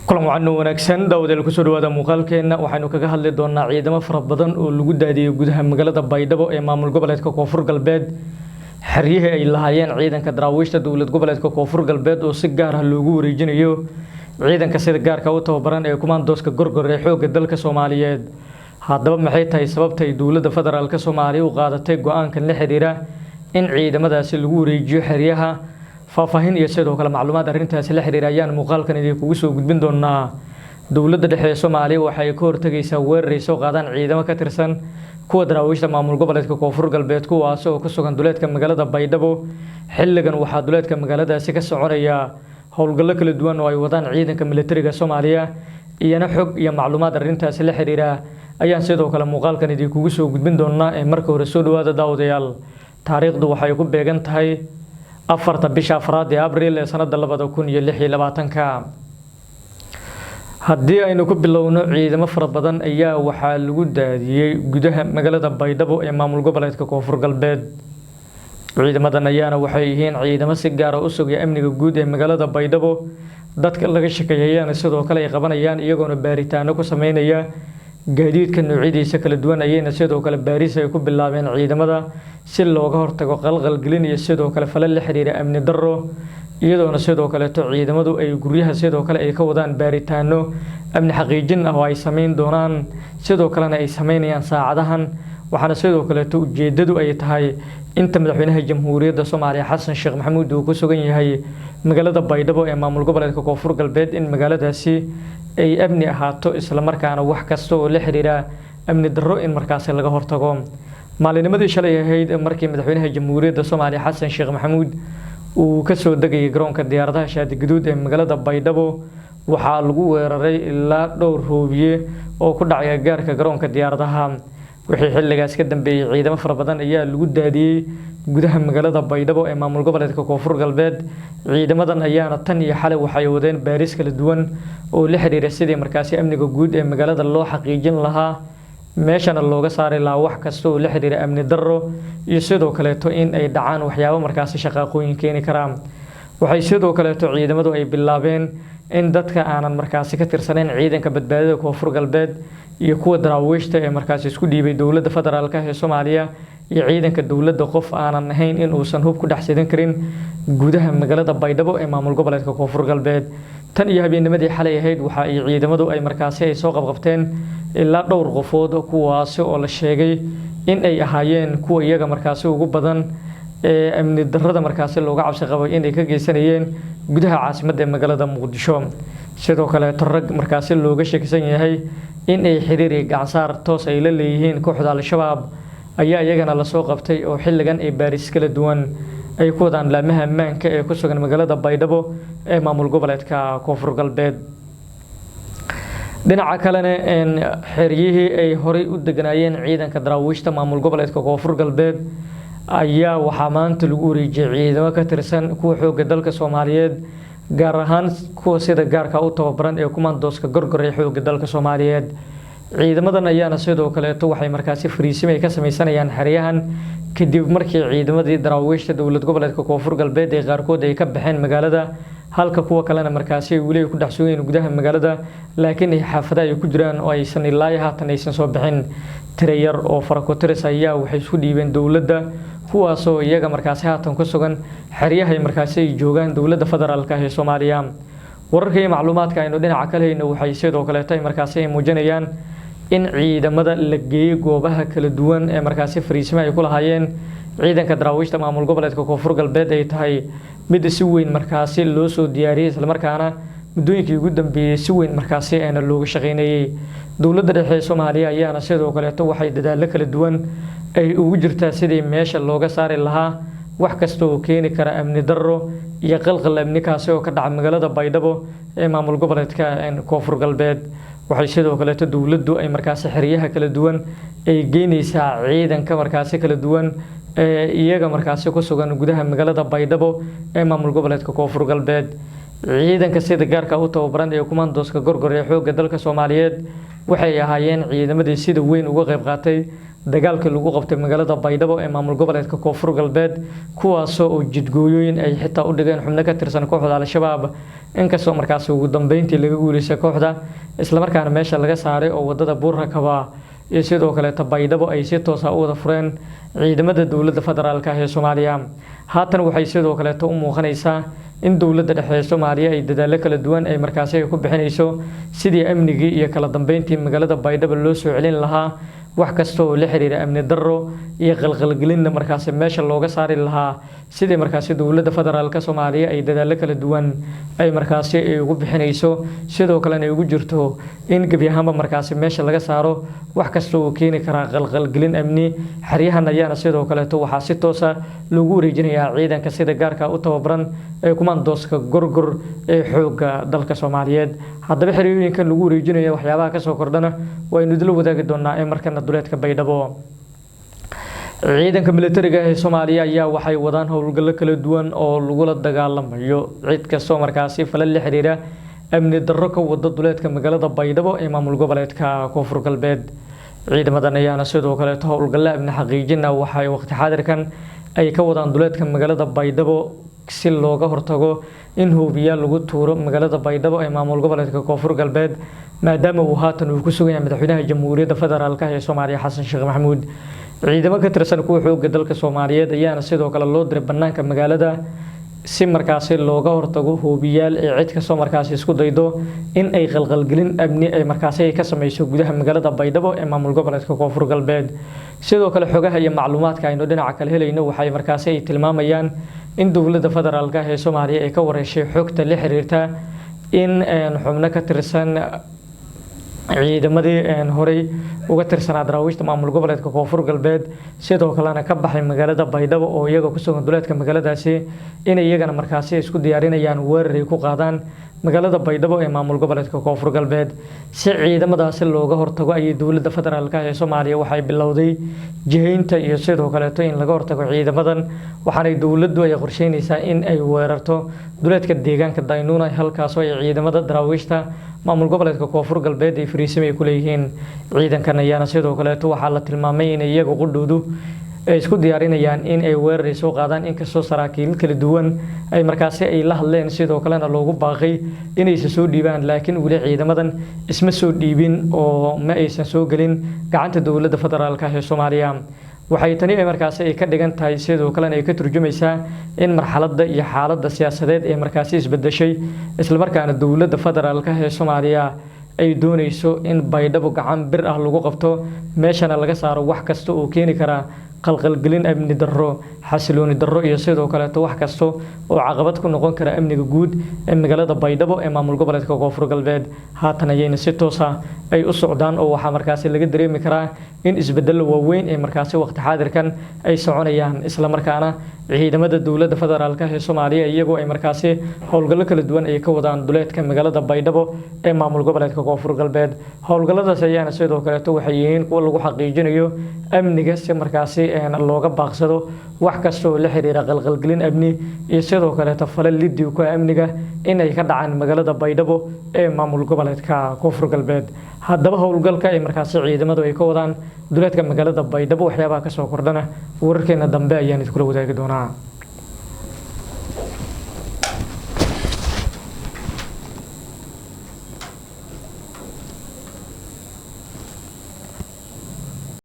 kulan wacan wanaagsan dawladda ku soo dhawaada muuqaalkeena waxaanu kaga hadli doonaa ciidamo fara badan oo lagu daadiyay gudaha magaalada Baydhabo ee maamul goboleedka Koonfur Galbeed xiriyaha ay lahaayeen ciidanka daraawiishta dawlad goboleedka Koonfur Galbeed oo si gaar ah loogu wareejinayo ciidanka sida gaarka u tababaran ee kumaandooska gorgor ee xoogga dalka Soomaaliyeed haddaba maxay tahay sababta ay dawladda federaalka Soomaaliya u qaadatay go'aankan la xiriira in ciidamadaasi lagu wareejiyo xiriyaha faahfaahin iyo sidoo kale macluumaad arrintaasi la xiriira ayaan muuqaalkan idinku soo gudbin doonaa dawladda dhexe ee Soomaaliya waxay ka hortagaysaa weerar ay soo qaadaan ciidamo ka tirsan kuwa daraawiishta maamul goboleedka Koonfur Galbeed kuwaas oo ku sugan duleedka magaalada Baydhabo xilligan waxaa duleedka magaaladaasi ka soconaya howlgallo kala duwan oo ay wadaan ciidanka militariga Soomaaliya iyana xog iyo macluumaad arrintaasi la xiriira ayaan sidoo kale muuqaalkan idinku soo gudbin doonaa ee marka hore soo dhawaada daawadayaal taariikhdu waxay ku beegan tahay 4 bisha afraad ee Abriil ee sanada 2026 haddii aynu ku bilowno ciidamo fara badan ayaa waxaa lagu daadiyay gudaha magaalada Baydhabo ee maamul goboleedka Koonfur Galbeed ciidamadan ayaana waxay yihiin ciidamo si gaar ah u sugaya amniga guud ee magaalada Baydhabo dadka laga shaqeeyayna sidoo kale ay qabanayaan iyagoona baaritaano ku sameynaya gaadiidka noocyadiisa kala duwan ayayna sidoo kale baaris ay ku bilaabeen ciidamada si looga hortago qalqal gelin iyo sidoo kale falal la xiriira amni darro iyadoona sidoo kale ciidamadu ay guryaha sidoo kale ay ka wadaan baaritaano amni xaqiijin ah oo ay sameyn doonaan sidoo kalena ay sameynayaan saacadahan waxaana sidoo kale ujeedadu ay tahay inta madaxweynaha jamhuuriyadda Soomaaliya Xasan Sheekh Maxamuud uu ku sugan yahay magaalada Baydhabo ee maamul goboleedka Koonfur Galbeed in magaaladaasi ay amni ahaato isla markaana wax kasta oo la xiriira amni darro in markaas laga hortago maalinimadii shalay ahayd markii madaxweynaha jamhuuriyadda Soomaaliya Xasan Sheekh Maxamuud uu ka soo degay garoonka diyaaradaha Shaati Gaduud ee magaalada Baydhabo waxaa lagu weeraray ilaa dhowr hoobiye oo ku dhacay gaarka garoonka diyaaradaha wixii xilligaas ka dambeeyay ciidamo fara badan ayaa lagu daadiyay gudaha magaalada Baydhabo ee maamul goboleedka Koonfur Galbeed ciidamadan ayaana tan iyo xalay waxay wadeen baaris kala duwan oo la xiriira sidii markaas amniga guud ee magaalada loo xaqiijin lahaa meeshana looga saari lahaa wax kasta oo la xiriira amni darro iyo sidoo kale in ay dhacaan waxyaabo markaas shaqooyin keeni kara waxay sidoo kale ciidamadu ay bilaabeen in dadka aanan markaas ka tirsaneen ciidanka badbaadada Koonfur Galbeed iyo kuwa daraawiishta ee markaas isku dhiibay dawladda federaalka ee Soomaaliya iyo ciidanka dawladda qof aanan ahayn in uusan hub ku dhaxsidan karin gudaha magaalada Baydhabo ee maamul goboleedka Koonfur Galbeed tan iyo habeennimadii xalay ahayd waxa ay ciidamadu ay markaas ay soo qabqabteen ilaa dhowr qofood kuwaas oo la sheegay in ay ahaayeen kuwa iyaga markaas ugu badan ee amni darrada markaas looga cabsi qabay in ay ka geysanayeen gudaha caasimadda ee magaalada Muqdisho sidoo kale rag markaas looga sheekaysan yahay in ay xiriir gacansaar toos ay la leeyihiin kooxda Al-Shabaab ayaa iyagana la soo qabtay oo xilligan ay baaris kala duwan ay ku wadaan laamaha ammaanka ee ku sugan magaalada Baydhabo ee maamul goboleedka Koonfur Galbeed dhinaca kalena xiriyihii ay horay u deganaayeen ciidanka daraawiishta maamul goboleedka Koonfur Galbeed ayaa waxaa maanta lagu wareejiyay ciidamo ka tirsan kuwa xoogga dalka Soomaaliyeed gaar ahaan kuwa sida gaarka u tababaran ee kumaandooska gorgor ee xoogga dalka Soomaaliyeed ciidamadan ayaana sidoo kale waxay markaas fariisimo ay ka sameysanayaan xiriyahan kadib markii ciidamadii daraawiishta dawlad goboleedka Koonfur Galbeed ee qaarkood ay ka baxeen magaalada halka kuwa kalena markaas ay wali ku dhaxsooyeen gudaha magaalada laakiin ay xaafadaha ay ku jiraan oo aysan ilaa haatan aysan soo bixin tirayar oo farakotiris ayaa waxay isku dhiibeen dawladda kuwaas oo iyaga markaas haatan ku sugan xiriyaha ay markaas ay joogaan dawladda federaalka ee Soomaaliya wararka iyo macluumaadka aynu dhinaca kale hayno waxay sidoo kale tahay markaas ay muujinayaan in ciidamada la geeyay goobaha kala duwan ee markaas fariisimo ay ku lahaayeen ciidanka daraawiishta maamul goboleedka Koonfur Galbeed ay tahay mid si weyn markaas loo soo diyaariyay isla markaana muddooyinkii ugu dambeeyay si weyn markaas ayna looga shaqeynayay dawladda dhexe ee Soomaaliya ayaana sidoo kale waxay dadaalo kala duwan ay ugu jirtaa sidii meesha looga saari lahaa wax kasta oo keeni kara amni darro iyo qalqal amni kaasi oo ka dhaca magaalada Baydhabo ee maamul goboleedka Koonfur Galbeed waxay sidoo kale dawladdu ay markaas xiriyaha kala duwan ay geynaysaa ciidanka markaas kala duwan iyaga markaas ku sugan gudaha magaalada Baydhabo ee maamul goboleedka Koonfur Galbeed ciidanka sida gaarka u tababaran ee kumaandooska gorgor ee xoogga dalka Soomaaliyeed waxay ahaayeen ciidamadii sida weyn uga qayb qaatay dagaalkii lagu qabtay magaalada Baydhabo ee maamul goboleedka Koonfur Galbeed kuwaasoo oo jidgooyooyin ay xitaa u dhigeen xubno ka tirsan kooxda Al-Shabaab inkastoo markaas ugu dambeyntii laga guuleystay kooxda isla markaana meesha laga saaray oo wadada Buur-Rakaba iyo sidoo kale Baydhabo ay si toos ah u wada fureen ciidamada dowladda federaalka ee Soomaaliya haatan waxay sidoo kale u muuqanaysaa in dowladda dhexe ee Soomaaliya ay dadaalo kala duwan ay markaas ay ku bixinayso sidii amnigii iyo kala dambeyntii magaalada Baydhabo loo soo celin lahaa wax kasta oo la xiriira amni darro iyo qalqalgelin markaas meesha looga saari lahaa sidii markaas dowladda federaalka Soomaaliya ay dadaalo kala duwan ay markaas ay ugu bixinayso sidoo kale ay ugu jirto in gabi ahaanba markaas meesha laga saaro wax kasta oo keeni kara qalqalgelin amni xariyahan ayaana sidoo kale waxa si toos ah lagu wareejinayaa ciidanka sida gaarka u tababaran ee kumaandooska gorgor ee xoogga dalka Soomaaliyeed haddaba xiriyooyinka lagu wareejinayo waxyaabaha ka soo kordhana waynu idil wadaagi doonaa ee markana duleedka Baydhabo ciidanka militariga ee Soomaaliya ayaa waxay wadaan howlgallo kala duwan oo lagu la dagaalamayo cid kasta oo markaas falal la xiriira amni darro ka wada duleedka magaalada Baydhabo ee maamul goboleedka Koonfur Galbeed ciidamadan ayaana sidoo kale howlgallo amni xaqiijina waxay waqti xaadirkan ay ka wadaan duleedka magaalada Baydhabo si looga hortago in hubiyaal lagu tuuro magaalada Baydhabo ee maamul goboleedka Koonfur Galbeed maadaama uu haatan uu ku sugan yahay madaxweynaha Jamhuuriyadda Federaalka ee Soomaaliya Xasan Sheekh Maxamuud ciidamo ka tirsan kuwa xoogga dalka Soomaaliyeed ayaana sidoo kale loo diray banaanka magaalada si markaas looga hortago hubiyaal ee cid kasta markaas isku daydo in ay qalqalgelin amni ay markaas ay ka sameeyso gudaha magaalada Baydhabo ee maamul goboleedka Koonfur Galbeed sidoo kale xogaha iyo macluumaadka aynu dhinaca kale helayno waxay markaas ay tilmaamayaan in dowladda federaalka ee Soomaaliya ay ka wareyshay xogta la xiriirta in xubno ka tirsan ciidamadii horey uga tirsanaa daraawiishta maamul goboleedka Koonfur Galbeed sidoo kalena ka baxay magaalada Baydhabo oo iyaga ku sugan duleedka magaaladaasi in iyagana markaas isku diyaarinayaan weerar ay ku qaadaan magaalada Baydhabo ee maamul goboleedka Koonfur Galbeed si ciidamadaasi looga hortago ay dowladda federaalka ee Soomaaliya waxay bilowday jihaynta iyo sidoo kale in laga hortago ciidamadan waxaanay dowladdu ay qorsheynaysaa in ay weerarto duleedka deegaanka Daynuuna halkaas oo ay ciidamada daraawiishta maamul goboleedka Koonfur Galbeed ay fariisimo ku leeyihiin ciidankan ayaana sidoo kale waxa la tilmaamay in iyagu qudhuudu ay isku diyaarinayaan in ay weerar soo qaadaan inkastoo saraakiil kala duwan ay markaas ay la hadleen sidoo kalena loogu baaqay inay soo dhiibaan laakiin wali ciidamadan isma soo dhiibin oo ma aysan soo galin gacanta dowladda federaalka ee Soomaaliya waxay tani markaas ay ka dhigan tahay sidoo kalena ay ka turjumaysaa in marxaladda iyo xaaladda siyaasadeed ee markaas isbedeshay isla markaana dowladda federaalka ee Soomaaliya ay doonayso in Baydhabo gacan bir ah lagu qabto meeshana laga saaro wax kasta oo keeni kara qalqalgelin amni darro xasilooni darro iyo sidoo kale wax kasta oo caqabad ku noqon kara amniga guud ee magaalada Baydhabo ee maamul goboleedka Koonfur Galbeed haatan ayayna si toos ah ay u socdaan oo waxa markaas laga dareemi karaa in isbedel waaweyn ee markaas waqti xaadirkan ay soconayaan isla markaana ciidamada dowladda federaalka ee Soomaaliya iyagoo ay markaas howlgallo kala duwan ay ka wadaan duleedka magaalada Baydhabo ee maamul goboleedka Koonfur Galbeed howlgalladaas ayaana sidoo kale waxay yihiin kuwa lagu xaqiijinayo amniga si markaas looga baaqsado wax kasta oo la xiriira qalqalgelin amni iyo sidoo kale falal lidii ku amniga in ay ka dhacaan magaalada Baydhabo ee maamul goboleedka Koonfur Galbeed haddaba howlgalka ay markaas ciidamadu ay ka wadaan duleedka magaalada Baydhabo waxyaabaha ka soo kordhana wararkeena dambe ayaan idin kula wadaagi doonaa